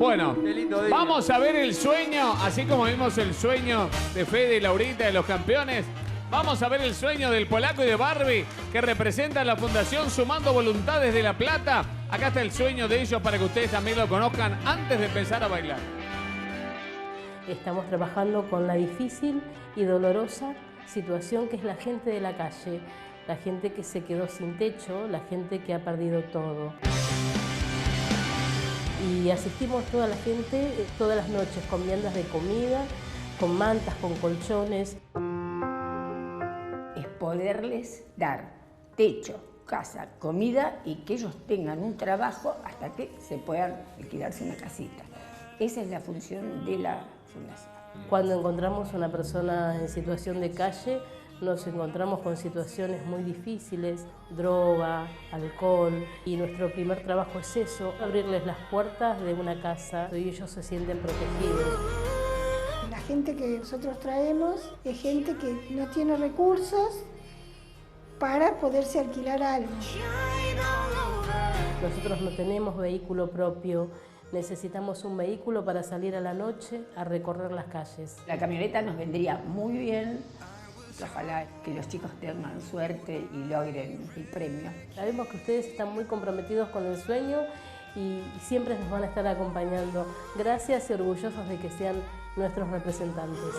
Bueno, Qué lindo día. vamos a ver el sueño, así como vimos el sueño de Fede y Laurita de los campeones. Vamos a ver el sueño del Polaco y de Barbie, que representa la Fundación Sumando Voluntades de La Plata. Acá está el sueño de ellos para que ustedes también lo conozcan antes de empezar a bailar. Estamos trabajando con la difícil y dolorosa situación que es la gente de la calle, la gente que se quedó sin techo, la gente que ha perdido todo. Y asistimos toda la gente todas las noches con viandas de comida, con mantas, con colchones. Es poderles dar techo, casa, comida y que ellos tengan un trabajo hasta que se puedan alquilarse una casita. Esa es la función de la fundación. Cuando encontramos una persona en situación de calle, nos encontramos con situaciones muy difíciles, droga, alcohol, y nuestro primer trabajo es eso, abrirles las puertas de una casa y ellos se sienten protegidos. La gente que nosotros traemos es gente que no tiene recursos para poderse alquilar algo. Nosotros no tenemos vehículo propio, necesitamos un vehículo para salir a la noche a recorrer las calles. La camioneta nos vendría muy bien. Ojalá que los chicos tengan suerte y logren el premio. Sabemos que ustedes están muy comprometidos con el sueño y siempre nos van a estar acompañando. Gracias y orgullosos de que sean nuestros representantes.